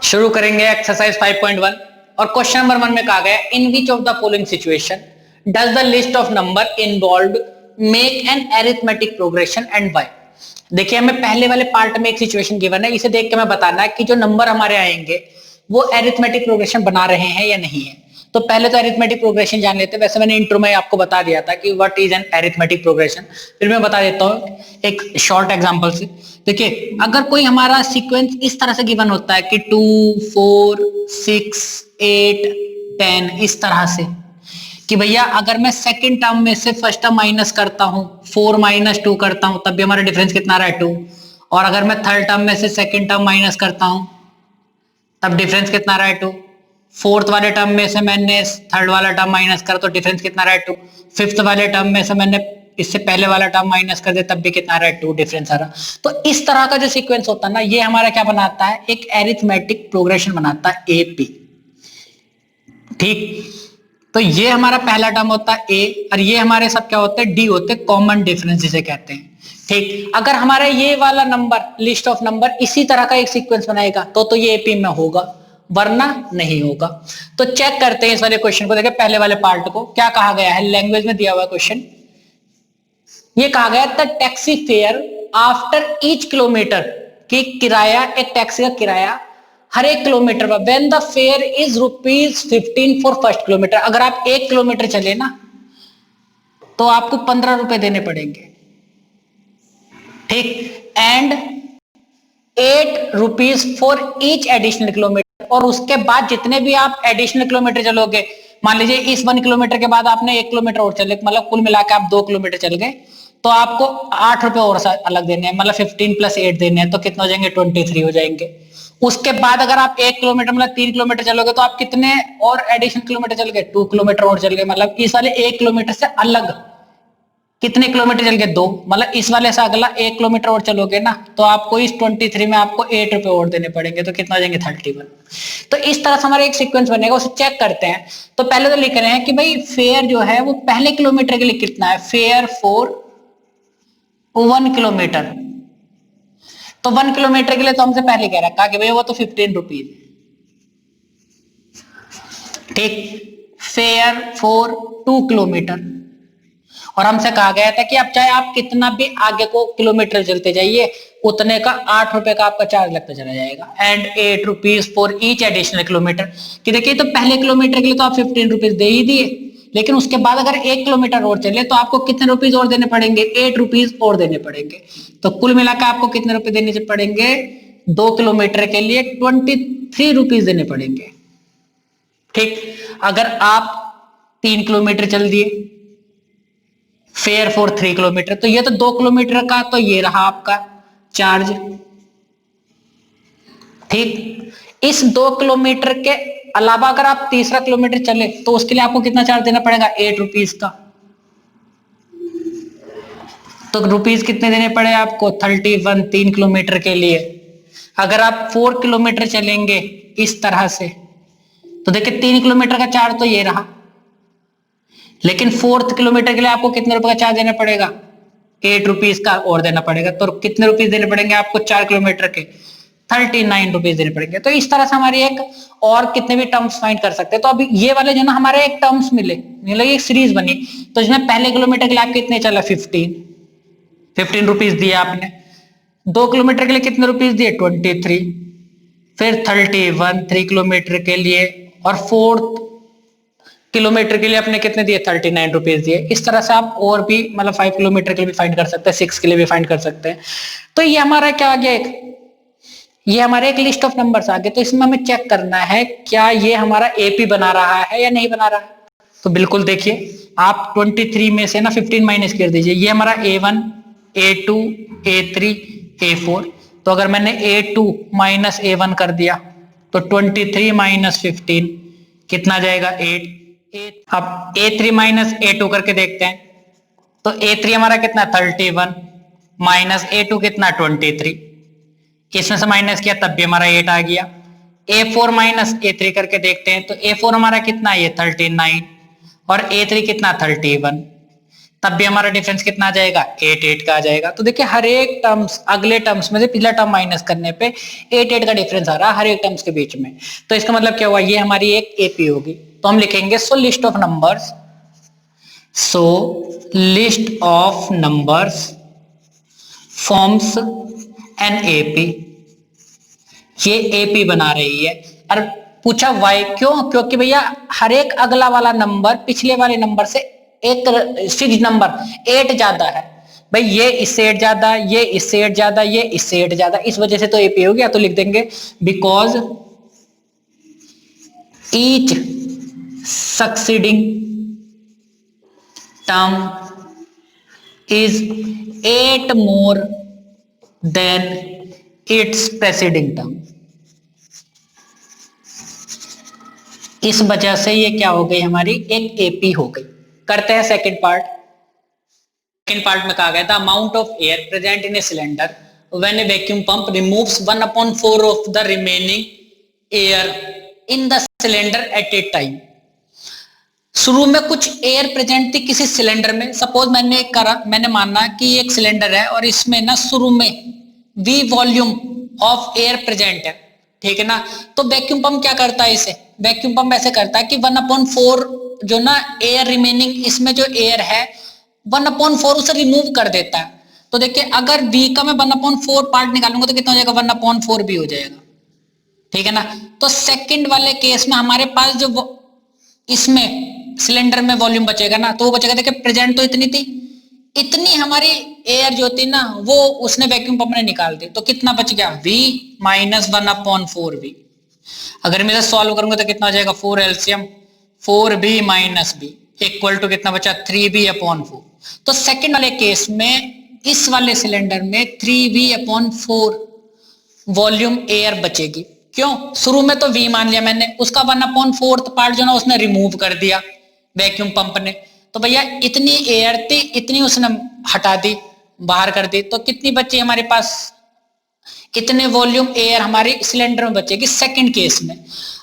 शुरू करेंगे एक्सरसाइज 5.1 और क्वेश्चन नंबर 1 में कहा गया in which of the following situation does the list of number involved make an arithmetic progression and why. देखिए हमें पहले वाले पार्ट में एक सिचुएशन गिवन है, इसे देख के हमें बताना है कि जो नंबर हमारे आएंगे वो अरिथमेटिक प्रोग्रेशन बना रहे हैं या नहीं है। तो पहले तो अरिथमेटिक प्रोग्रेशन जान लेते हैं। वैसे मैंने इंट्रो में आपको बता दिया था कि what is an arithmetic progression, फिर मैं बता देता हूँ एक शॉर्ट एग्जांपल से। देखिए अगर कोई हमारा सीक्वेंस इस तरह से गिवन होता है कि 2 4 6 8 10 इस तरह से कि भैया अगर मैं सेकंड टर्म में से फर्स्ट टर्म माइनस करता हूं 4 - 2 करता हूं तब भी हमारा डिफरेंस कितना आ रहा है 2, और अगर मैं थर्ड टर्म में से सेकंड टर्म माइनस करता हूं तब डिफरेंस कितना आ रहा है 2, फोर्थ वाले टर्म में से मैंने थर्ड वाला टर्म माइनस कर तो डिफरेंस कितना आ रहा है 2, फिफ्थ वाले टर्म में से मैंने इससे पहले वाला टर्म माइनस कर दे तब भी कितना आ रहा है 2 डिफरेंस आ रहा। तो इस तरह का जो सीक्वेंस होता है ना ये हमारा क्या बनाता है, एक अरिथमेटिक प्रोग्रेशन बनाता है एपी। ठीक, तो ये हमारा पहला टर्म होता है ए और ये हमारे सब क्या होते हैं डी होते हैं, कॉमन डिफरेंस जिसे कहते हैं। ठीक, अगर हमारा ये वाला नंबर लिस्ट ऑफ नंबर इसी तरह का एक सीक्वेंस बनाएगा तो ये एपी में होगा वरना नहीं होगा। तो चेक करते हैं इस वाले क्वेश्चन को। देखिए पहले वाले पार्ट को क्या कहा गया है, लैंग्वेज में दिया हुआ क्वेश्चन ये कहा गया the taxi fare after each kilometre की किराया, एक टैक्सी का किराया हर एक किलोमीटर पर when the fair is ₹15 for first kilometre. अगर आप 1 किलोमीटर चले ना तो आपको 15 रुपए देने पड़ेंगे। ठीक, and ₹8 for each additional kilometre, और उसके बाद जितने भी आप एडिशनल किलोमीटर चलोगे, मान लीजिए इस 1 किलोमीटर के बाद आपने 1 किलोमीटर और चले, मतलब कुल मिलाकर आप 2 किलोमीटर चल गए तो आपको ₹8 और अलग देने हैं, मतलब 15 + 8 देने हैं, तो कितना हो जाएंगे 23 हो जाएंगे। उसके बाद अगर आप 1 किलोमीटर मतलब 3 किलोमीटर चलोगे तो आप कितने और एडिशनल किलोमीटर चल गए, 2 किलोमीटर और चल गए, मतलब इस वाले 1 किलोमीटर से अलग कितने किलोमीटर चल गए 2, मतलब इस वाले से अगला 1 किलोमीटर और चलोगे ना तो आपको इस 23 में आपको ₹8 और देने पड़ेंगे, तो कितना हो जाएंगे 31। तो इस तरह से हमारा एक सीक्वेंस बनेगा, उसे चेक करते हैं। तो पहले तो लिख रहे हैं कि भाई फेयर जो है वो पहले किलोमीटर के लिए कितना है, फेयर फॉर 1 किलोमीटर। तो 1 किलोमीटर के लिए तो हमसे पहले कह रखा कि भाई वो तो ₹15। ठीक, फेयर फॉर 2 किलोमीटर, और हमसे कहा गया था कि आप चाहे आप कितना भी आगे को किलोमीटर चलते जाइए उतने का ₹8 का आपका चार्ज लगता चला जाएगा, and ₹8 for each additional kilometre. कि देखिए तो पहले किलोमीटर के लिए तो आप ₹15 दे ही दिए, लेकिन उसके बाद अगर 1 किलोमीटर और चले तो आपको कितने रुपीस और देने पड़ेंगे, ₹8 और देने पड़ेंगे। तो कुल मिलाकर आपको कितने रुपए देने पड़ेंगे, 2 किलोमीटर के लिए ₹23 देने पड़ेंगे। ठीक, अगर आप 3 किलोमीटर चल दिए फेयर फॉर 3 किलोमीटर, तो ये तो 2 किलोमीटर का तो ये रहा आपका चार्ज। ठीक, इस 2 किलोमीटर के अलावा अगर आप तीसरा किलोमीटर चले तो उसके लिए आपको कितना चार्ज देना पड़ेगा, ₹8 का। तो रुपीस कितने देने पड़े आपको, 31 3 किलोमीटर के लिए। अगर आप 4 किलोमीटर चलेंगे इस तरह से तो देखिए 3 किलोमीटर का चार्ज तो ये रहा, लेकिन 4th किलोमीटर के लिए आपको कितने रुपए का चार्ज देना पड़ेगा, ₹8 का और देना पड़ेगा। तो कितने रुपीस देने पड़ेंगे आपको 4 किलोमीटर के, ₹39 देने पड़ेंगे। तो इस तरह से हमारी एक और कितने भी टर्म्स फाइंड कर सकते हैं। तो अभी ये वाले जो ना हमारे एक टर्म्स मिले, मतलब एक सीरीज बनी, तो इसमें पहले किलोमीटर के लिए आप कितने चला, 15 रुपीस दिए आपने, 2 किलोमीटर के लिए कितने रुपीस दिए, 23, फिर 31 3 किलोमीटर के लिए, और 4th किलोमीटर के लिए आपने कितने दिए, ₹39 दिए। इस तरह से आप और भी मतलब 5 किलोमीटर के लिए भी फाइंड कर सकते हैं, 6 के लिए भी फाइंड कर सकते हैं। तो ये हमारा क्या आ गया, ये हमारे एक लिस्ट ऑफ नंबर्स आ गए। तो इसमें हमें चेक करना है क्या ये हमारा एपी बना रहा है या नहीं बना रहा है। तो बिल्कुल देखिए आप 23 में से ना 15 माइनस कर दीजिए, ये हमारा A1 A2 A3 A4। तो अगर मैंने A2 - A1 कर दिया तो 23 - 15 कितना जाएगा, 8। अब A3 - A2 करके देखते हैं, तो A3 हमारा कितना 31 - A2 कितना 23, इसमें से माइनस किया तब भी हमारा 8 आ गया। A4 - A3 करके देखते हैं, तो A4 हमारा कितना है, ये 39, और A3 कितना 31, तब भी हमारा डिफरेंस कितना आ जाएगा, 8 का आ जाएगा। तो देखिए हर एक टर्म्स, अगले टर्म्स में से पिछला टर्म माइनस करने पे 8 का डिफरेंस आ रहा है हर एक टर्म्स के बीच में। तो इसका मतलब क्या हुआ, ये हमारी एक एपी होगी। तो हम लिखेंगे so list of numbers, so list of numbers forms an AP. ये एपी बना रही है। और पूछा वाई, क्यों? क्योंकि भैया हर एक अगला वाला नंबर पिछले वाले नंबर से एक फिक्स नंबर 8 ज्यादा है। भाई ये इससे 8 ज्यादा, ये इससे 8 ज्यादा, ये इससे 8 ज्यादा, इस वजह से तो एपी हो गया। तो लिख देंगे because each succeeding term is 8 more than its preceding term. इस वजह से ये क्या हो गई, हमारी एक एपी हो गई। करते हैं सेकंड पार्ट। सेकंड पार्ट में कहा गया था amount of air present in a cylinder when A vacuum pump removes 1/4 of the remaining air in the cylinder eight A time. शुरू में कुछ एयर प्रेजेंट थी किसी सिलेंडर में। सपोज मैंने माना कि एक सिलेंडर है और इसमें ना शुरू में V volume of air present है, ठीक है ना। तो वैक्यूम पंप क्या करता है, इसे वैक्यूम पंप ऐसे करता है कि 1/4 जो ना एयर रिमेनिंग, इसमें जो एयर है 1/4 उसे रिमूव कर देता है। तो देखिए अगर V का मैं 1/4 पार्ट निकालूंगा तो कितना हो जाएगा, 1/4 भी हो जाएगा, ठीक है ना। तो सेकंड वाले केस में हमारे पास जो इसमें सिलेंडर में वॉल्यूम बचेगा ना, तो वो बचेगा, देखिए प्रेजेंट तो इतनी थी, इतनी हमारी एयर जो थी ना वो उसने वैक्यूम पंप ने निकाल दी। तो कितना बच गया, V माइनस 1/4V। अगर मैं इसे सॉल्व करूंगा तो कितना हो जाएगा, 4 LCM 4B minus B equal to कितना बचा, 3B/4। तो सेकंड वाले केस में इस वाले सिलेंडर में 3B/4 वॉल्यूम एयर बचेगी। क्यों? शुरू में तो V मान लिया मैंने, उसका 1/4 पार्ट जो ना उसने रिमूव कर दिया वैक्यूम पंप ने। तो भैया इतनी एयर थी, इतनी उसने हटा दी, बाहर कर दी। तो कितनी बची हमारे पास, इतने वॉल्यूम एयर हमारे सिलेंडर में बचेगी सेकंड केस में।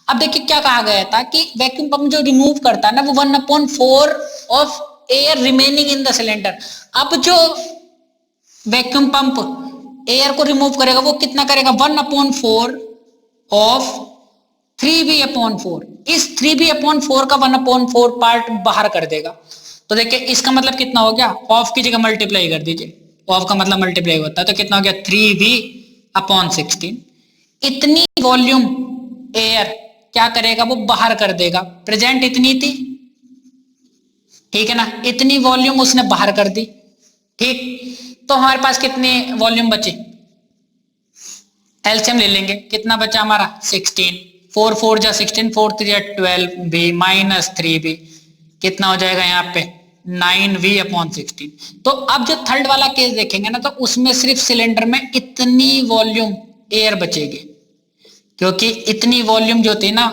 अब देखिए क्या कहा गया था कि वैक्यूम पंप जो रिमूव करता है ना वो 1/4 of air remaining in the cylinder. अब जो वैक्यूम पंप एयर को रिमूव करेगा वो कितना करेगा, 1/4 ऑफ 3B/4। इस 3B/4 का 1/4 पार्ट बाहर कर देगा। तो देखिए इसका मतलब कितना हो गया, ऑफ की जगह मल्टीप्लाई कर दीजिए, ऑफ का मतलब मल्टीप्लाई होता है, तो कितना हो गया 3V/16। इतनी वॉल्यूम एयर क्या करेगा, वो बाहर कर देगा। प्रेजेंट इतनी थी, ठीक है ना, इतनी वॉल्यूम उसने बाहर कर दी, ठीक। तो हमारे पास कितनी वॉल्यूम बची, एलसीएम ले लेंगे, कितना बचा हमारा 16, 4 4 जा 16, 4 3 जा 12B माइनस 3B कितना हो जाएगा यहाँ पे 9V/16। तो अब जो थर्ड वाला केस देखेंगे ना तो उसमें सिर्फ सिलेंडर में इतनी वॉल्यूम एयर बचेगी, क्योंकि इतनी वॉल्यूम जो थी ना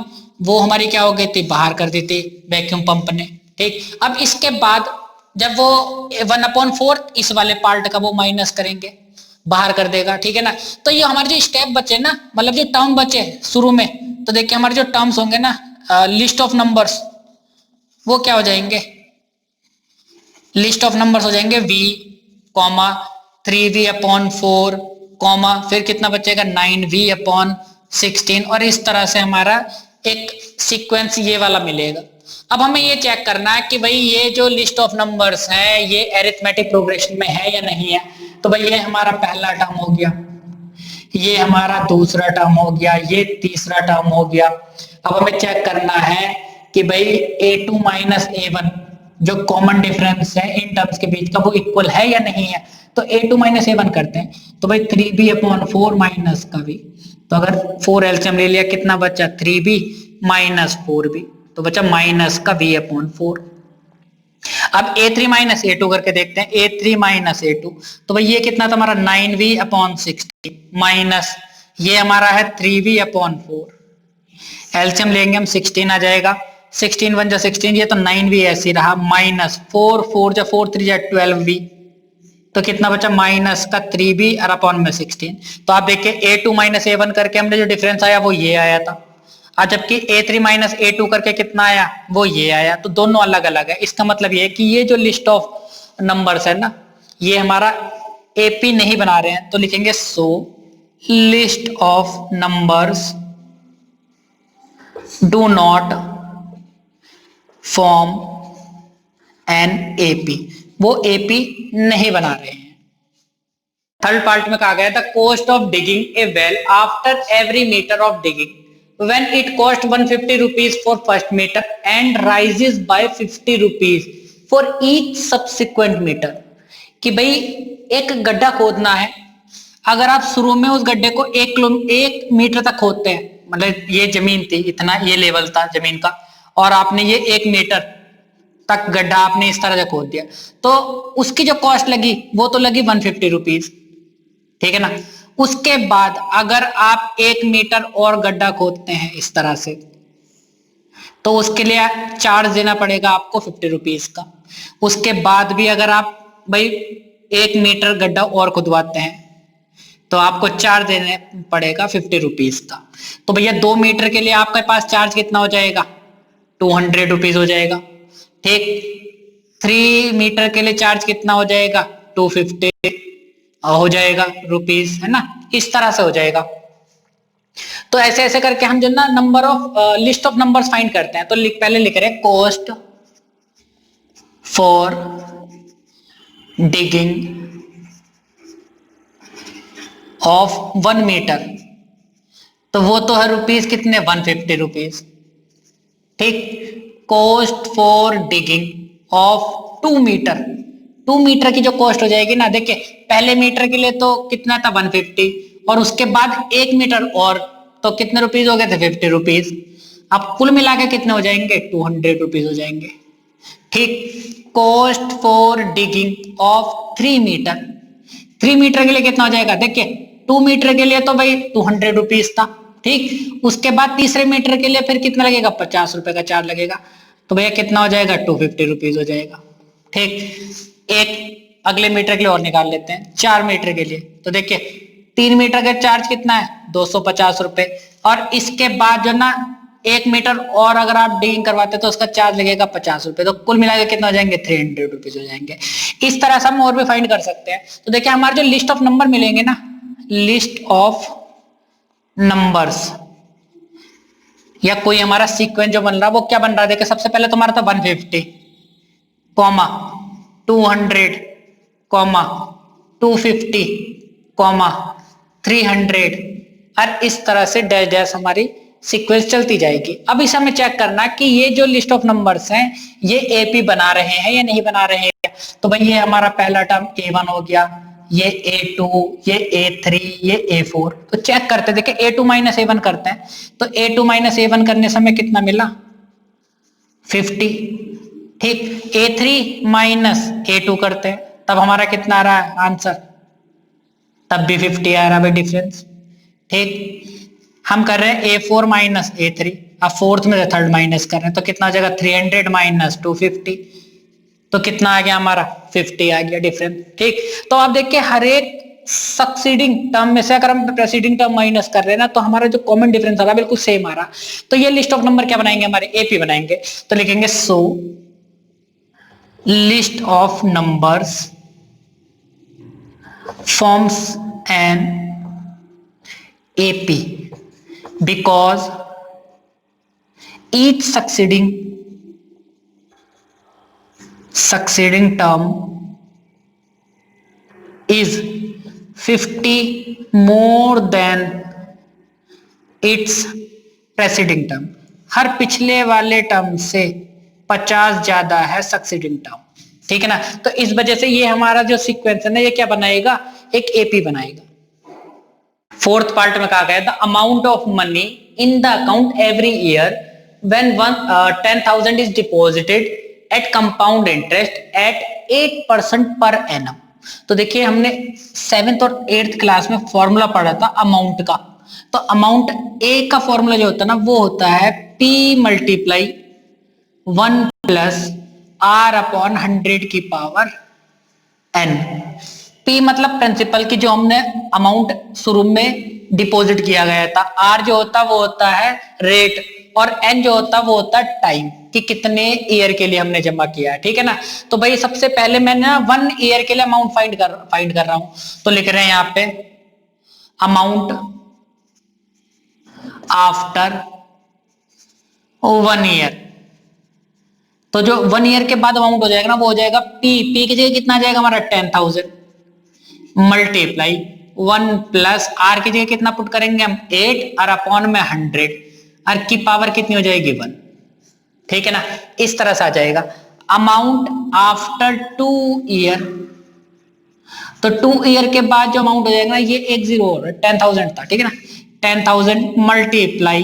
वो हमारी क्या हो गई थी, बाहर कर दी थी वैक्यूम पंप ने, ठीक। अब इसके बाद जब वो 1/4 इस वाले पार्ट का वो माइनस करेंगे, बाहर कर देगा, ठीक है ना। तो ये हमारे जो स्टेप बचे ना, मतलब जो टर्म बचे शुरू में, तो देखिए हमारे जो टर्म्स होंगे ना लिस्ट ऑफ नंबर्स, वो क्या हो जाएंगे, लिस्ट ऑफ नंबर्स हो जाएंगे V, 3V/4, फिर कितना बचेगा 9V/16, और इस तरह से हमारा एक सीक्वेंस ये वाला मिलेगा। अब हमें ये चेक करना है कि भाई ये जो लिस्ट ऑफ नंबर्स है ये अरिथमेटिक प्रोग्रेशन में है या नहीं है। तो भाई ये हमारा पहला टर्म हो गया, ये हमारा दूसरा टर्म हो गया, ये तीसरा टर्म हो गया। अब हमें चेक करना है कि भाई A2 माइनस A1 जो कॉमन डिफरेंस है इन टर्म्स के बीच का वो इक्वल है या नहीं है। तो A2 माइनस A1 करते हैं, तो भाई 3B/4 माइनस का भी, तो अगर 4 एलसीएम ले लिया कितना बचा 3B माइनस 4B, तो बचा माइनस का V/4। अब A3 माइनस A2 करके देखते हैं, A3 माइनस A2, तो भाई ये कितना था हमारा 9V/16 माइनस ये हमारा है 3V/4, एलसीएम लेंगे हम 16 आ जाएगा, 16 1 जा 16, ये तो 9V ऐसे रहा, माइनस 4 4 जा 4 3 जा 12V, तो कितना बचा माइनस का 3B और अपॉन में 16। तो आप देखिए A2 माइनस A1 करके हमने जो डिफरेंस आया वो ये आया था, और जबकि A3 माइनस A2 करके कितना आया वो ये आया, तो दोनों अलग अलग है। इसका मतलब ये है कि ये जो लिस्ट ऑफ नंबर्स है ना, ये हमारा एपी नहीं बना रहे हैं, तो लिखेंगे so list of numbers do not form an AP, वो एपी नहीं बना रहे हैं। थर्ड पार्ट में कहा गया था cost of digging a well after every metre of digging when it cost 150 rupees for first meter and rises by 50 rupees for each subsequent meter, कि भाई एक गड्ढा खोदना है, अगर आप शुरू में उस गड्ढे को 1 मीटर तक खोदते हैं, मतलब ये जमीन थी इतना, ये लेवल था जमीन का, और आपने ये 1 मीटर तक गड्ढा आपने इस तरह से खोद दिया, तो उसकी जो कॉस्ट लगी वो तो लगी 150 रुपीज, ठीक है ना। उसके बाद अगर आप 1 मीटर और गड्ढा खोदते हैं इस तरह से, तो उसके लिए चार्ज देना पड़ेगा आपको 50 रुपीज का। उसके बाद भी अगर आप भाई 1 मीटर गड्ढा और खुदवाते हैं तो आपको चार्ज देने पड़ेगा 50 रुपीज का। तो भैया 2 मीटर के लिए आपके पास चार्ज कितना हो जाएगा, 200 रुपीज हो जाएगा, ठीक। 3 मीटर के लिए चार्ज कितना हो जाएगा, 250 हो जाएगा रुपीज, है ना, इस तरह से हो जाएगा। तो ऐसे ऐसे करके हम जो ना number of list of numbers find करते हैं। तो पहले लिख रहे हैं cost for digging of 1 metre, तो वो तो है रुपीज कितने, 150 रुपीज, ठीक। Cost for digging of 2 metre, 2 metre की जो कॉस्ट हो जाएगी ना, देखिए पहले मीटर के लिए तो कितना था 150, और उसके बाद 1 मीटर और, तो कितने रुपीज हो गए थे, 50 रुपीज। अब कुल मिला के कितने हो जाएंगे, 200 रुपीज हो जाएंगे, ठीक। Cost for digging of 3 metre, 3 metre के लिए कितना हो जाएगा, देखिए 2 मीटर के लिए तो भाई 200 रुपीज था, ठीक। उसके बाद तीसरे मीटर के लिए फिर कितना लगेगा, 50 रुपए का चार्ज लगेगा, तो भैया कितना हो जाएगा, 250 रुपीज हो जाएगा, ठीक। एक अगले मीटर के लिए और निकाल लेते हैं, 4 मीटर के लिए, तो देखिए 3 मीटर का चार्ज कितना है, 250 रुपए, और इसके बाद जो ना 1 मीटर और अगर आप डिगिंग करवाते तो उसका चार्ज लगेगा 50 रुपए, तो कुल मिलाकर कितना हो जाएंगे, 300 रुपीज हो जाएंगे। इस तरह से हम और भी फाइंड कर सकते हैं। तो देखिए हमारे जो लिस्ट ऑफ नंबर मिलेंगे ना, लिस्ट ऑफ नंबर्स या कोई हमारा सीक्वेंस जो बन रहा है वो क्या बन रहा है, देखिए सबसे पहले तुम्हारा था 150, 200, 250, 300, और इस तरह से डैश डैश हमारी सीक्वेंस चलती जाएगी। अब इसे हमें चेक करना कि ये जो लिस्ट ऑफ नंबर्स हैं ये एपी बना रहे हैं या नहीं बना रहे हैं। तो भाई ये हमारा पहला टर्म A1 हो गया, ये A2, ये A3, ये A4। तो चेक करते, देखिए A2 माइनस A1 करते हैं, तो A2 माइनस A1 करने से हमें कितना मिला, 50, ठीक। A3 माइनस A2 करते हैं, तब हमारा कितना आ रहा है आंसर, तब भी 50 आ रहा है डिफरेंस, ठीक। हम कर रहे हैं A4 माइनस A3, अब फोर्थ में थर्ड माइनस कर रहे हैं, तो कितना आ जाएगा, 300 माइनस 250, तो कितना आ गया हमारा, 50 आ गया डिफरेंस, ठीक। तो आप देखिए हर एक सक्सीडिंग टर्म में से अगर हम प्रेसीडिंग टर्म माइनस कर रहे हैं ना, तो हमारा जो कॉमन डिफरेंस आ रहा है बिल्कुल सेम आ रहा। तो ये लिस्ट ऑफ नंबर क्या बनाएंगे, हमारे एपी बनाएंगे। तो लिखेंगे so list of numbers forms an AP because each succeeding term is 50 more than its preceding term। हर पिछले वाले टर्म से 50 ज्यादा है सक्सीडिंग टर्म, ठीक है ना। तो इस वजह से ये हमारा जो सीक्वेंस है ना, ये क्या बनाएगा, एक एपी बनाएगा। फोर्थ पार्ट में कहा गया था amount of money in the account every year when 10,000 is deposited at compound interest at 8% per annum. तो देखिए हमने 7th और 8th क्लास में फॉर्मूला पढ़ा था अमाउंट का। तो अमाउंट ए का फॉर्मूला जो होता है ना, वो होता है P multiply 1 plus R upon 100 की पावर n। P मतलब प्रिंसिपल की जो हमने अमाउंट शुरू में डिपॉजिट किया गया था, R जो होता है वो होता है रेट, और एन जो होता है वो होता है टाइम, कि कितने ईयर के लिए हमने जमा किया है, ठीक है ना। तो भाई सबसे पहले मैंने ना 1 ईयर के लिए अमाउंट फाइंड कर रहा हूं, तो लिख रहे हैं यहां पे अमाउंट आफ्टर 1 ईयर। तो जो 1 ईयर के बाद अमाउंट हो जाएगा ना वो हो जाएगा पी की जगह कितना आ जाएगा हमारा 10,000 मल्टीप्लाई 1 प्लस आर की जगह कितना पुट करेंगे हम 8 और अपॉन में 100 और की पावर कितनी हो जाएगी 1, ठीक है ना। इस तरह से आ जाएगा अमाउंट आफ्टर 2 ईयर। तो 2 ईयर के बाद जो अमाउंट हो जाएगा ना ये एक जीरो और 10,000 था, ठीक है ना। 10,000 मल्टीप्लाई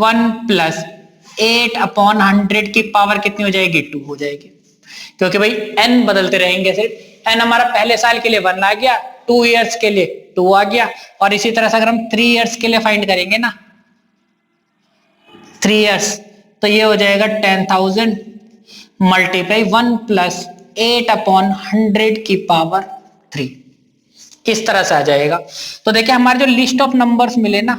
1 प्लस 8 अपॉन 100 की पावर कितनी हो जाएगी 2 हो जाएगी, क्योंकि भाई n बदलते रहेंगे, सिर्फ n हमारा पहले साल के लिए 1 आ गया, 2 इयर्स के लिए 2 आ गया, और इसी तरह से अगर हम 3 इयर्स के लिए फाइंड करेंगे ना 3 इयर्स, तो ये हो जाएगा 10,000 मल्टीप्लाई 1 प्लस 8 अपॉन 100 की पावर 3, इस तरह से आ जाएगा। तो देखिए हमारे जो लिस्ट ऑफ नंबर्स मिले ना,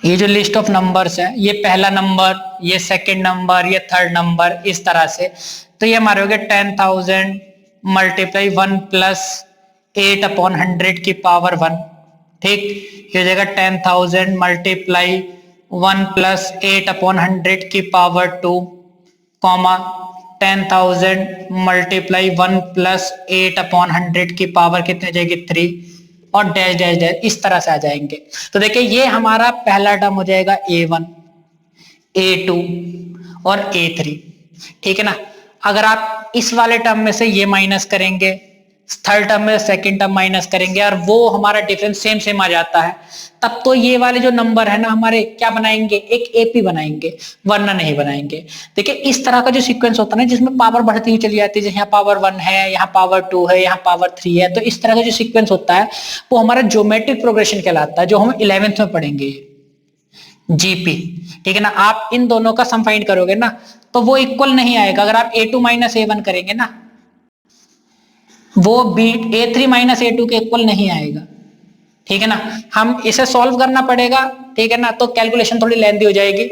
ये जो लिस्ट ऑफ नंबर्स है, ये पहला नंबर, ये सेकंड नंबर, ये थर्ड नंबर, इस तरह से। तो ये हमारे हो गए 10,000 मल्टीप्लाई 1 प्लस 8 अपॉन 100 की पावर 1, ठीक। ये हो जाएगा 10,000 मल्टीप्लाई 1 प्लस 8 अपॉन 100 की power 2, comma 10,000 multiply 1 plus 8 upon 100 की पावर कितनी हो जाएगी 3, और डैश डैश डैश, इस तरह से आ जाएंगे। तो देखिए ये हमारा पहला टर्म हो जाएगा A1, A2 और A3, ठीक है ना। अगर आप इस वाले टर्म में से ये माइनस करेंगे, थर्ड टर्म में सेकंड टर्म माइनस करेंगे, और वो हमारा डिफरेंस सेम सेम आ जाता है, तब तो ये वाले जो नंबर है ना हमारे क्या बनाएंगे, एक एपी बनाएंगे, वरना नहीं बनाएंगे। देखिए इस तरह का जो सीक्वेंस होता है ना जिसमें पावर बढ़ती हुई चली जाती है, जैसे यहाँ पावर 1 है, यहाँ पावर 2 है, यहाँ पावर 3 है, तो इस तरह का जो सीक्वेंस होता है वो हमारा ज्योमेट्रिक प्रोग्रेशन कहलाता है, जो हम 11th में पढ़ेंगे, जीपी, ठीक है ना। आप इन दोनों का सम फाइंड करोगे ना तो वो इक्वल नहीं आएगा। अगर आप A2 माइनस A1 करेंगे ना वो A3 माइनस A2 के इक्वल नहीं आएगा, ठीक है ना। हम इसे सॉल्व करना पड़ेगा, ठीक है ना, तो कैलकुलेशन थोड़ी लेंथी हो जाएगी।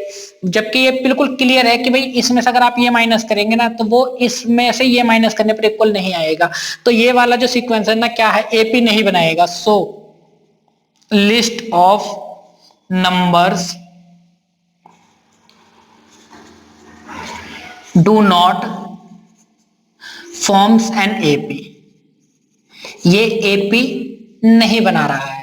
जबकि ये बिल्कुल क्लियर है कि भाई इसमें से अगर आप ये माइनस करेंगे ना तो वो इसमें से ये माइनस करने पर इक्वल नहीं आएगा। तो ये वाला जो सीक्वेंस है ना क्या है, एपी नहीं बनाएगा। So list of numbers do not forms an AP, ये एपी नहीं बना रहा है।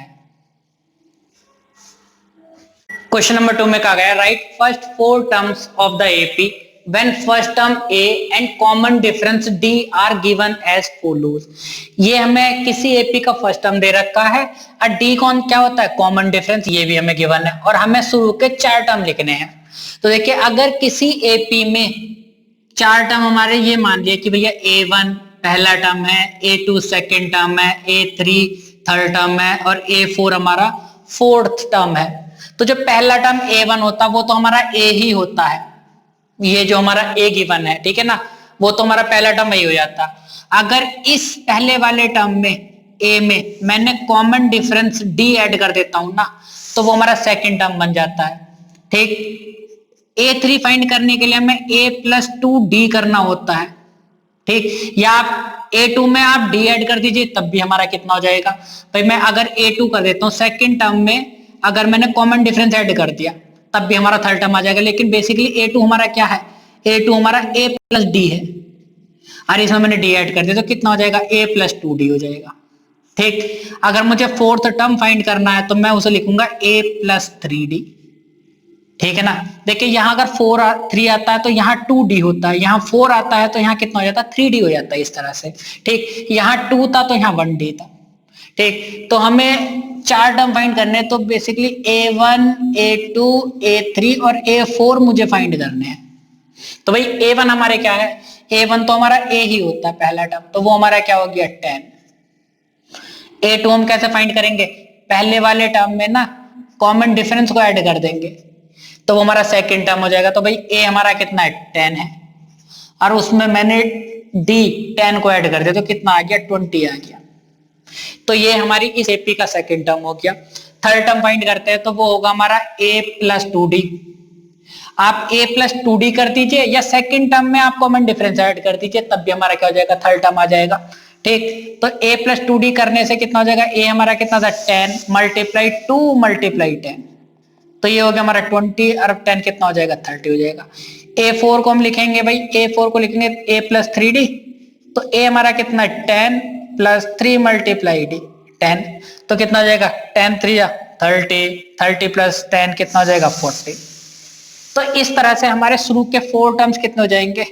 क्वेश्चन नंबर 2 में कहा गया write first 4 terms of the AP when first term a and common difference d are given as follows. ये हमें किसी एपी का फर्स्ट टर्म दे रखा है और डी कौन क्या होता है, कॉमन डिफरेंस, ये भी हमें गिवन है, और हमें शुरू के 4 टर्म लिखने हैं। तो देखिए अगर किसी एपी में 4 टर्म हमारे ये मान लिया कि भैया A1 पहला टर्म है, A2 सेकंड टर्म है, A3 थर्ड टर्म है और A4 हमारा फोर्थ टर्म है। तो जो पहला टर्म A1 होता है वो तो हमारा A ही होता है, ये जो हमारा A गिवन है, ठीक है ना, वो तो हमारा पहला टर्म वही हो जाता। अगर इस पहले वाले टर्म में A में मैंने कॉमन डिफरेंस D ऐड कर देता हूं ना तो वो हमारा सेकंड टर्म बन जाता है, ठीक। A3 फाइंड करने के लिए हमें A+2D करना होता है, ठीक, या आप A2 में आप D ऐड कर दीजिए तब भी हमारा कितना हो जाएगा। भाई मैं अगर A2 कर देता हूँ सेकंड टर्म में, अगर मैंने कॉमन डिफरेंस ऐड कर दिया तब भी हमारा थर्ड टर्म आ जाएगा। लेकिन बेसिकली A2 हमारा क्या है, A2 हमारा A+D है, और इसमें मैंने D ऐड कर दिया तो कितना हो जाएगा, A+2D हो जाएगा, ठीक। अगर मुझे फोर्थ टर्म फाइंड करना है तो मैं उसे लिखूंगा A+3D, ठीक है ना। देखिए यहाँ अगर 3 आता है तो यहाँ 2D होता है, यहाँ 4 आता है तो यहाँ कितना हो जाता है, 3D हो जाता है, इस तरह से, ठीक। यहाँ 2 था तो यहाँ 1D था, ठीक। तो हमें 4 टर्म फाइंड करने, तो बेसिकली A1 A2 A3 और A4 मुझे फाइंड करने हैं। तो भाई A1 हमारे क्या है, A1 तो हमारा A ही होता है पहला टर्म, तो वो हमारा क्या हो गया 10। A2 हम कैसे फाइंड करेंगे, पहले वाले टर्म में ना कॉमन डिफरेंस को ऐड कर देंगे तो वो हमारा सेकंड टर्म हो जाएगा। तो भाई A हमारा कितना है 10 है, और उसमें मैंने D 10 को ऐड कर दिया तो कितना आ गया 20 आ गया। तो ये हमारी इस एपी का सेकंड टर्म हो गया। थर्ड टर्म फाइंड करते हैं तो वो होगा हमारा a प्लस टू डी। आप a प्लस टू डी कर दीजिए या सेकंड टर्म में आप कॉमन डिफरेंस ऐड कर दीजिए, तब भी हमारा क्या हो जाएगा, थर्ड टर्म आ जाएगा। ठीक, तो a प्लस टू डी करने से कितना हो जाएगा, a हमारा कितना था 10 मल्टीप्लाई 2 मल्टीप्लाई 10, तो ये हो गया हमारा 20 और 10 कितना हो जाएगा 30 हो जाएगा। a4 को हम लिखेंगे भाई, a4 को लिखेंगे a प्लस थ्री डी, तो a हमारा कितना 10 प्लस 3 मल्टीप्लाई डी 10, तो कितना हो जाएगा 10 3 30, 30 प्लस 10 कितना हो जाएगा 40। तो इस तरह से हमारे शुरू के 4 टर्म्स कितने हो जाएंगे,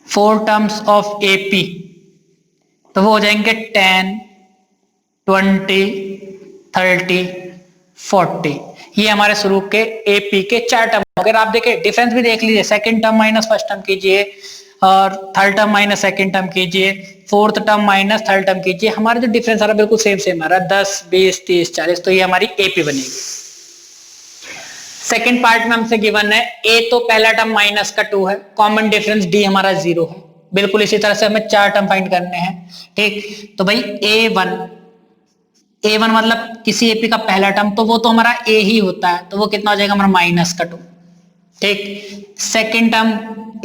4 टर्म्स ऑफ एपी, तो वो हो जाएंगे 10 20 30 40। ये हमारे शुरू के एपी के 4 टर्म। अगर आप देखें डिफरेंस भी देख लीजिए, second term minus first term कीजिए और third term minus second term कीजिए, fourth term minus third term कीजिए, हमारा जो डिफरेंस आ रहा है बिल्कुल सेम आ रहा है 10 20 30 40, तो ये हमारी एपी बनेगी। सेकंड पार्ट में हमसे गिवन है a, तो पहला टर्म माइनस का 2 है, कॉमन डिफरेंस d हमारा 0 है। बिल्कुल इसी तरह से हमें 4 टर्म फाइंड करने हैं। ठीक, तो भाई a1 मतलब किसी एपी का पहला टर्म, तो वो तो हमारा a ही होता है, तो वो कितना हो जाएगा हमारा माइनस का 2। ठीक, सेकंड टर्म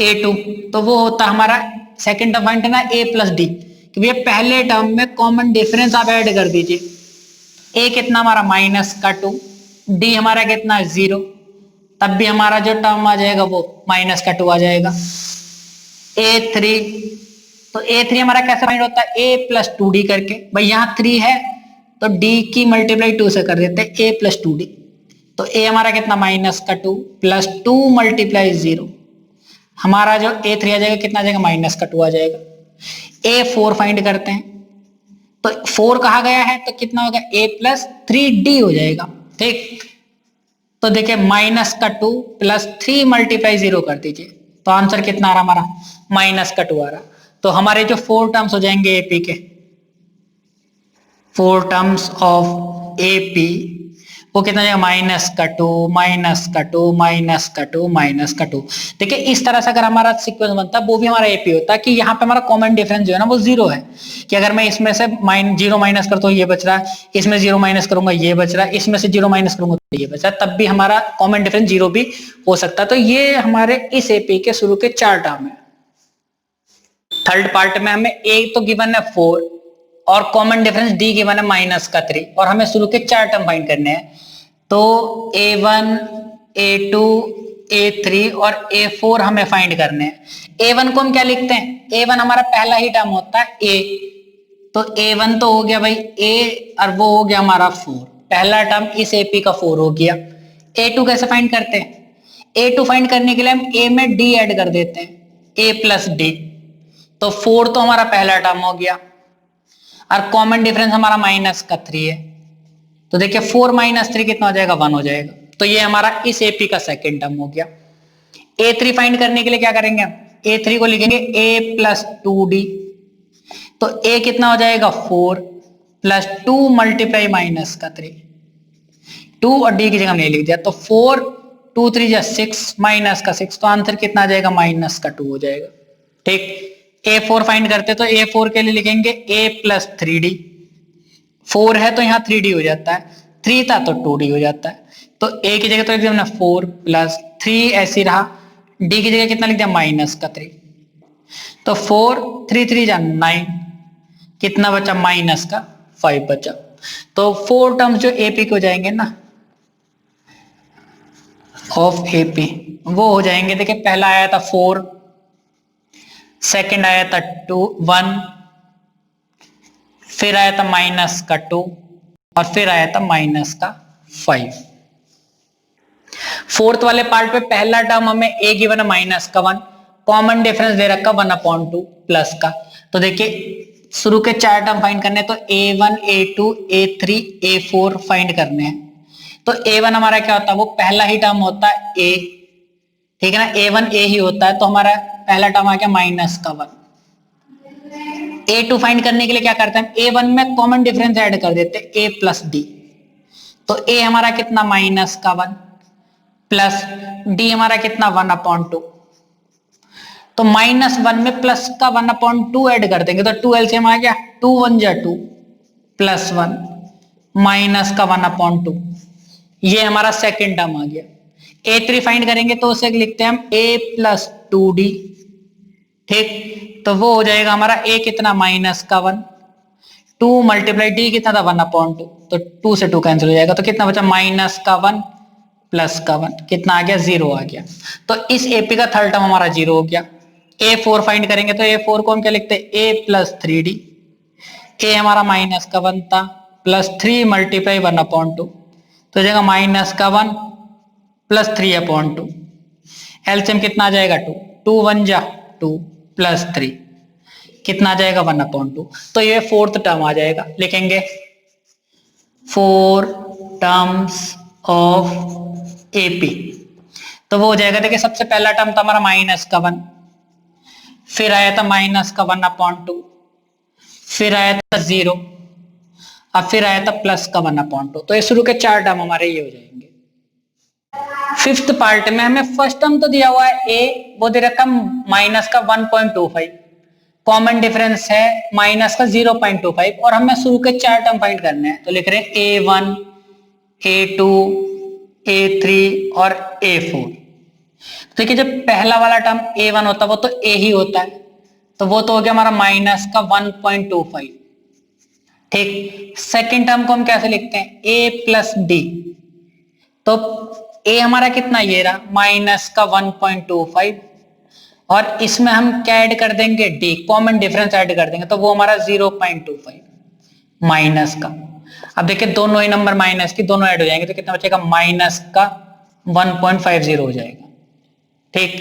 a2, तो वो होता है हमारा सेकंड टर्म फाइंड करना a प्लस डी, कि भैया पहले टर्म में कॉमन डिफरेंस आप ऐड कर दीजिए, a कितना हमारा माइनस का 2, d हमारा कितना है 0, तब भी हमारा जो टर्म आ जाएगा वो माइनस का 2 आ जाएगा। a3, तो a3 हमारा कैसे फाइंड होता है, a प्लस टू डी करके, भाई यहाँ 3 है तो d की मल्टीप्लाई 2 से कर देते हैं a प्लस टू डी, तो a हमारा कितना माइनस का 2 प्लस 2 मल्टीप्लाई 0, हमारा जो a3 आ जाएगा कितना आ जाएगा माइनस का 2 आ जाएगा। a4 फाइंड करते हैं, तो 4 कहा गया है तो कितना होगा a प्लस 3d हो जाएगा। ठीक, तो देखिए माइनस का 2 प्लस 3 मल्टीप्लाई 0 कर दीजिए, तो आंसर कितना आ रहा हमारा माइनस का 2 आ रहा। तो हमारे जो 4 टर्म्स हो जाएंगे एपी के, 4 टर्म्स ऑफ एपी, वो कितना जाएगा माइनस का 2 माइनस का 2 माइनस का 2 माइनस का 2। देखिए इस तरह से अगर हमारा सीक्वेंस बनता है वो भी हमारा एपी होता है, कि यहाँ पे हमारा कॉमन डिफरेंस जो है ना वो 0 है, कि अगर मैं इसमें से 0 माइनस करता हूँ ये बच रहा है, इसमें 0 माइनस करूंगा ये बच रहा है, इसमें से 0 माइनस करूंगा तो ये बच रहा है, तब भी हमारा कॉमन डिफरेंस 0 भी हो सकता है। तो ये हमारे इस एपी के शुरू के 4 टर्म है। थर्ड पार्ट में हमें a तो गिवन है 4 और कॉमन डिफरेंस d गिवन है माइनस का 3, और हमें शुरू के 4 टर्म फाइंड करने हैं, तो a1 a2 a3 और a4 हमें फाइंड करने हैं। a1 को हम क्या लिखते हैं, a1 हमारा पहला ही टर्म होता है a, तो a1 तो हो गया भाई a और वो हो गया हमारा 4, पहला टर्म इस एपी का 4 हो गया। a2 कैसे फाइंड करते हैं, a2 फाइंड करने के लिए हम a में d ऐड कर देते हैं, a प्लस डी, तो 4 तो हमारा पहला टर्म हो गया और कॉमन डिफरेंस हमारा माइनस का 3 है, तो देखिए 4 माइनस 3 कितना हो जाएगा 1 हो जाएगा, तो ये हमारा इस एपी का सेकंड टर्म हो गया। a3 फाइंड करने के लिए क्या करेंगे हम, a3 को लिखेंगे a प्लस टू डी, तो a कितना हो जाएगा 4 प्लस 2 मल्टीप्लाई माइनस का 3, 2 और d की जगह हमने लिख दिया, तो 4 2 3 जा 6 माइनस का 6, तो आंसर कितना आ जाएगा माइनस का 2 हो जाएगा। ठीक, a4 फाइंड करते तो a4 के लिए लिखेंगे a प्लस 3d, 4 है तो यहाँ 3d हो जाता है, 3 था तो 2d हो जाता है, तो a की जगह तो लिख दिया हमने 4 प्लस 3 ऐसी रहा, d की जगह कितना लिख दिया माइनस का 3, तो 4 3 3 जा 9, कितना बचा माइनस का 5 बचा। तो 4 टर्म्स जो एपी को जाएंगे ना ऑफ एपी वो हो जाएंगे, देखिए पहला आया था 4, सेकंड आया था 1, फिर आया था माइनस का 2 और फिर आया था माइनस का 5। फोर्थ वाले पार्ट पे पहला टर्म हमें a गिवन है माइनस का 1, कॉमन डिफरेंस दे रखा 1/2 प्लस का, तो देखिए शुरू के 4 टर्म फाइंड करने, तो a1 a2 a3 a4 find करने हैं। तो a1 हमारा क्या होता है, वो पहला ही टर्म होता है a, ठीक है ना, a1 a ही होता है, तो हमारा पहला टर्म आ गया माइनस का 1। a2 फाइंड करने के लिए क्या करते हैं, a1 में कॉमन डिफरेंस ऐड कर देते हैं a प्लस डी, तो a हमारा कितना माइनस का 1 प्लस d हमारा कितना 1/2, तो -1 में प्लस का 1/2 ऐड कर देंगे, तो 2 एलसीएम आ गया, 2 1 जा 2 प्लस 1 माइनस का 1/2, ये हमारा सेकेंड टर्म आ गया। A3 फाइंड करेंगे तो उसे लिखते हैं हम A+2D, ठीक। तो वो हो जाएगा हमारा A कितना -1, 2 मल्टीप्लाई D कितना था 1/2, तो 2 से 2 कैंसिल हो जाएगा, तो कितना बचा -1 +1 कितना आ गया 0 आ गया। तो इस AP का थर्ड टर्म हमारा 0 हो गया। A4 फाइंड करेंगे तो A4 को हम क्या लिखते हैं A+3D, A हमारा -1 था +3 मल्टीप्लाई 1/2, तो जाएगा -1 +3/2, एलसीएम कितना आ जाएगा 2, 2 1 जा 2 +3 कितना आ जाएगा 1/2, तो ये फोर्थ टर्म आ जाएगा। लिखेंगे 4 टर्म्स ऑफ एपी, तो वो हो जाएगा। देखिए सबसे पहला टर्म था हमारा -1, फिर आया था -1/2, फिर आया था 0, अब फिर आया था +1/2, तो ये शुरू के 4 टर्म हमारे ये हो जाएंगे। फिफ्थ पार्ट में हमें फर्स्ट टर्म तो दिया हुआ है ए, वो दे रखा -1.25, कॉमन डिफरेंस है -0.25, और हमें शुरू के 4 टर्म फाइंड करने हैं, तो लिख रहे हैं A1, A2, A3 और A4। देखिए जब पहला वाला टर्म A1 होता है वो तो A ही होता है, तो वो तो हो गया हमारा -1.25, ठीक। सेकेंड टर्म को हम कैसे लिखते हैं A+D, तो A हमारा कितना ये रहा -1.25, और इसमें हम क्या ऐड कर देंगे D, कॉमन डिफरेंस ऐड कर देंगे, तो वो हमारा 0.25 माइनस का। अब देखिए दोनों ही नंबर माइनस की दोनों ऐड हो जाएंगे, तो कितना बचेगा -1.50 हो जाएगा, ठीक।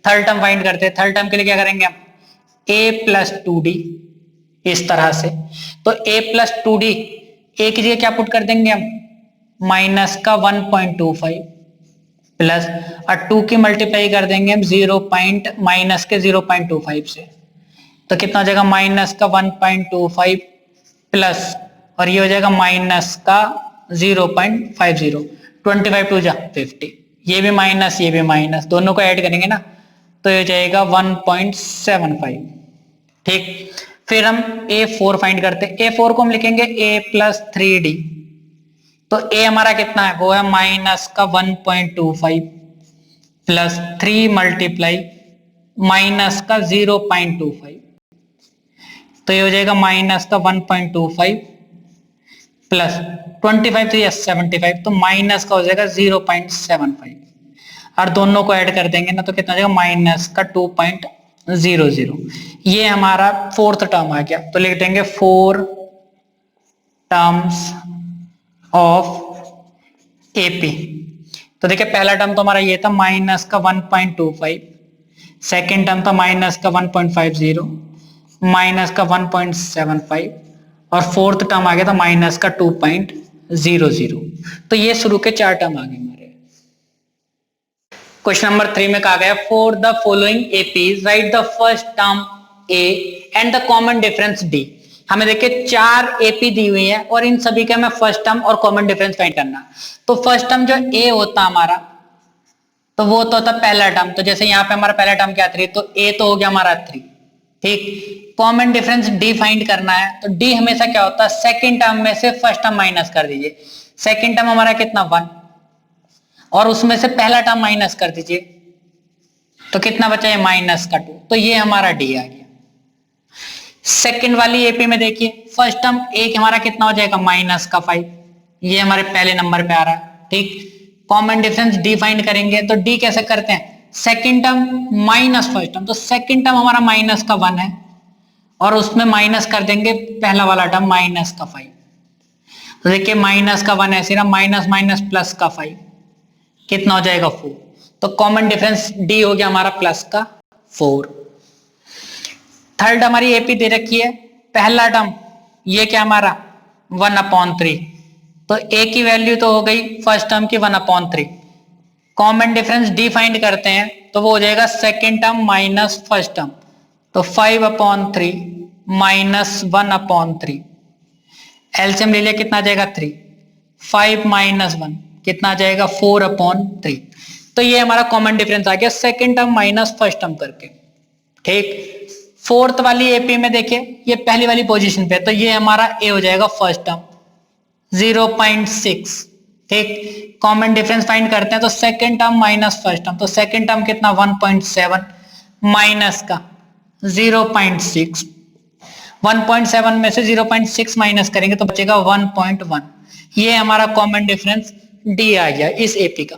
थर्ड टर्म फाइंड करते हैं। थर्ड टर्म के लिए क्या करेंगे हम A+2D, इस तरह से, तो A+2D A की जगह क्या पुट कर देंगे हम -1.25 प्लस, और 2 की मल्टीप्लाई कर देंगे हम -0.25 से, तो कितना हो जाएगा -1.25 प्लस, और ये हो जाएगा -0.50, 25 2 जा 50, ये भी माइनस ये भी माइनस, दोनों को ऐड करेंगे ना, तो ये हो जाएगा 1.75, ठीक। फिर हम A4 फाइंड करते हैं। A4 को हम लिखेंगे A+3D, तो A हमारा कितना है वो है -1.25 प्लस 3 मल्टीप्लाई -0.25, तो ये हो जाएगा -1.25 प्लस 25 3 75, तो माइनस का हो जाएगा 0.75, और दोनों को ऐड कर देंगे ना, तो कितना हो जाएगा -2.00। ये हमारा फोर्थ टर्म आ गया, तो लिख देंगे 4 टर्म्स ऑफ एपी। तो देखिए पहला टर्म तो हमारा ये था -1.25, सेकेंड टर्म था -1.50, -1.75, और फोर्थ टर्म आ गया था -2.00। तो ये शुरू के 4 टर्म आ गए हमारे। क्वेश्चन नंबर 3 में कहा गया for the following APs right the first term a and the common difference D. हमें देखिए 4 एपी दी हुई है और इन सभी का हमें फर्स्ट टर्म और कॉमन डिफरेंस फाइंड करना। तो फर्स्ट टर्म जो ए होता हमारा, तो वो तो होता पहला टर्म, तो जैसे यहाँ पे हमारा पहला टर्म क्या 3, तो ए तो हो गया हमारा 3, ठीक। कॉमन डिफरेंस डी फाइंड करना है, तो डी हमेशा क्या होता है सेकेंड टर्म में से फर्स्ट टर्म माइनस कर दीजिए। सेकेंड टर्म हमारा कितना 1, और उसमें से पहला टर्म माइनस कर दीजिए, तो कितना बचा है -2, तो ये हमारा डी आ गया। सेकंड वाली एपी में देखिए फर्स्ट टर्म ए हमारा कितना हो जाएगा -5, ये हमारे पहले नंबर पे आ रहा है, ठीक। कॉमन डिफरेंस डी फाइंड करेंगे, तो डी कैसे करते हैं second term minus first term, तो सेकंड टर्म हमारा -1 है, और उसमें माइनस कर देंगे पहला वाला टर्म -5, तो देखिए -1 ऐसे रहा, माइनस माइनस प्लस का 5, कितना हो जाएगा 4, तो कॉमन डिफरेंस डी हो गया हमारा +4। थर्ड हमारी एपी दे रखी है, पहला टर्म ये क्या हमारा 1/3, तो ए की वैल्यू तो हो गई फर्स्ट टर्म की 1/3, कॉमन डिफरेंस डी फाइंड करते हैं, तो वो हो जाएगा second term minus first term, तो 5/3 -1/3, एलसीएम ले लिया कितना आ जाएगा 3, 5 - 1 कितना आ जाएगा 4/3, तो ये हमारा कॉमन डिफरेंस आ गया second term minus first term करके, ठीक। फोर्थ वाली एपी में देखिए ये पहली वाली पोजीशन पे, तो ये हमारा ए हो जाएगा फर्स्ट टर्म 0.6। ठीक, कॉमन डिफरेंस फाइंड करते हैं तो second term minus first term, तो सेकंड टर्म कितना 1.7 माइनस का 0.6, 1.7 में से 0.6 माइनस करेंगे तो बचेगा 1.1। ये हमारा कॉमन डिफरेंस डी आ गया इस एपी का।